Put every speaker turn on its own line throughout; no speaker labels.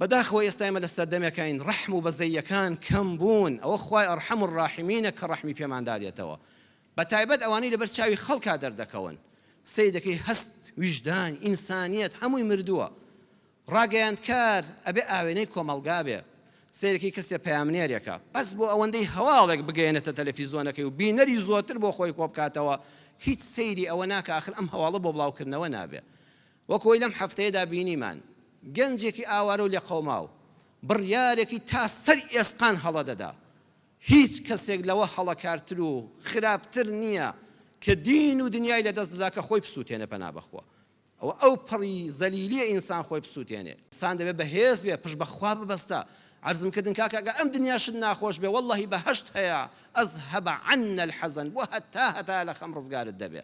بەداخەوە ئێستا ئێمە لە سەردەمێکین ڕەحم و بەزەییەکان کەم بوون ئەوە خوای ئەرحەم الراحیمینە کە ڕەحمی پێماندادێتەوە بەتایبەت ئەوانەی لەبەر چاوی خەڵکا دەردەکەون سەی دەکەی هەست ویژدان ئینسانیەت هەمووی مردووە ڕاگەیاندکار ئەبێ ئاوێنەی کۆمەڵگا بێ سیرێکی کەسێ پەیامنێرێکە بەس بۆ ئەوەندەی هەواڵێک بگەێنێتە تەلەڤیزۆنەکەی و بینەری زۆرتر بۆ خۆی کۆبکاتەوە هیچ سەیری ئەوە ناکە ئاخر ئەم هەواڵە بۆ بڵاوکردنەوە نابێ وەکۆی لەم هەفتەیەدا بینیمان گەنجێکی ئاوارە و لێ قەوماو بڕیارێکی تا سەری ئێسقان هەڵە دەدا هیچ کەسێک لەوە هەڵەکارتر و خراپتر نییە کە دین و دنیای لەدەست دەدا کە خۆی بسووتێنە پەنا بەخوا ئەو پڕی زەلیلیە ئینسان خۆی بسووتێنێ ئینسان دەبێت بەهێز بێ پشت بەخوا ببەستە عرضم کردن کاکە ئەم دنیاشت ناخۆش بێ واللهی بەهەشت هەیە ئەذهب عنا الحەزن بۆ هەتا لە خەم ڕزگارت دەبێ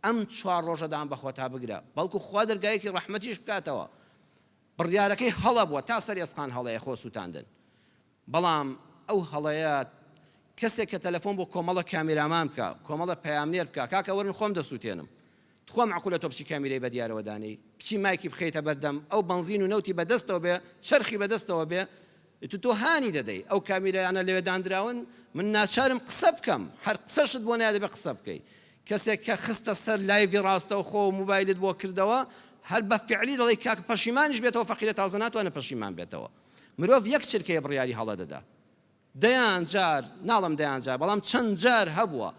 ئەم چوار ڕۆژەدان بەخۆ تا بگرە بەڵکو خوا دەرگایەکی ڕەحمەتیش بکاتەوە بڕیارەکەی هەڵە بووە تا سەر ئێسقان هەڵەیە خۆ سووتاندن بەڵام ئەو هەڵەیە کەسێک کە تەلەفۆن بۆ کۆمەڵە کامیرامان بکە کۆمەڵە پەیامنێر بکە کاکە وەرن خۆم دەسووتێنم تخۆ معقولە تۆ بچی کامیرەی بە دیارەوە دانەی بچی مایکی بخەیتە بەردەم ئەو بەنزین و نەوتی بەدەستەوە بێ چرخی بەدەستەوە بێ تۆ هانی دەدەی ئەو کامیرەیانە لەوێ دانراون من ناچارم قسە بکەم هەر قسەشت بۆ نایە دەبێ قسە بکەی کەسێک کە خستە سەر لایڤی ڕاستەوە خۆ موبایلت بۆ کردەوە هەر بە فعلی دەڵێ کاکە پەشیمانیش بێتەوە فەقیرە تازە ناتوانە پەشیمان بێتەوە مرۆڤ یەک چرکەیە بڕیاری هەڵە دەدا دەیان جار ناڵم دەیان جار بەڵام چەند جار هەبووە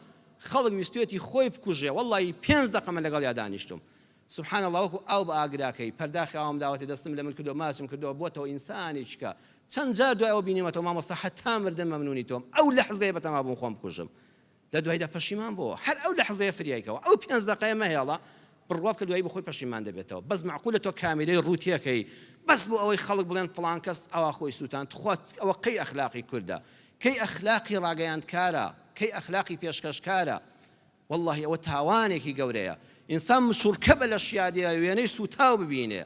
خەڵک ویستوێتی خۆی بکوژێ وەڵڵی 5 دقە من لەگەڵ یا دانیشتم سبحان الله وەکو ئەو بە ئاگراکەی پەرداخی ئاوام داوەتی دەستم لە من کردو ماچم کردەوە بۆتەوە ئینسانێکە چەند جار دوای ئەو بینیمەتەوە مامۆستا هەتا مردم مەمنونی تۆم ئەو لەحزەیە بەتەما بووم خۆم بکوژم لە دوایدا پەشیمان بووە هەر ئەو لەحزەیە فریایکەوە ئەو 5 دقەیە مەهێڵە بڕواب کە دوایی بخۆی پەشیمان دەبێتەوە بەس معقولە تۆ کامیرەی ڕووتیەکەی بەس بۆ ئەوەی خەڵک بڵێن فڵان کەس ئەوە خۆی سووتان تخوات ئەوە قەی ئەخلاقی کوردە کەی ئەخلاقی ڕاگەیاندکارە کەی ئەخلاقی پێشکەشکارە والله ئەوە تاوانێکی گەورەیە ئینسان مشورکە بە لە شیادیە وێنەی سوتاو ببینێ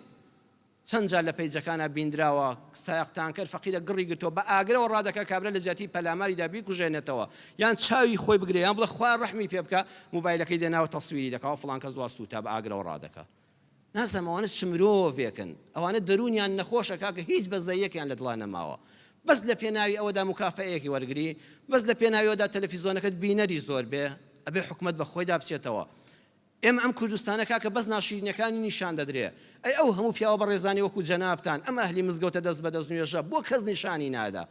چەند جار لە پەیجەکانە بیندراوە سایقتان کرد فەقیرە گڕی گرتەوە بە ئاگرەوە ڕادەکە کابرا لە جاتی پەلاماریدا بیکوژێنێتەوە یان چاوی خۆی بگرێ یان بڵێ خوا ڕەحمی پێ بکە موبایلەکەی دێناوە تەسویری دەکەوە فڵان کەس وا سووتا بە ئاگرەوە ڕادەکە نازانم ئەوانە چ مرۆڤێکن ئەوانە دەرونیان نەخۆشە کاکە هیچ بەزەیەکیان لە دڵان نەماوە بەس لە پێناوی ئەوەدا مکافەیەکی وەرگری بەس لە پێناویەوەدا تەلەڤیزۆنەکەت بینەری زۆر بێ ئەبێ حکومەت بە خۆیدا بچێتەوە ئێمە ئەم کوردستانە کاکە بەس ناشرینەکانی نیشان دەدرێ ئەی ئەو هەموو پیاوە بە ڕێزانی وەکو جەنابتان ئەم ئەهلی مزگەوتە دەست بە دەست نوێژە بۆ کەس نیشانی نادا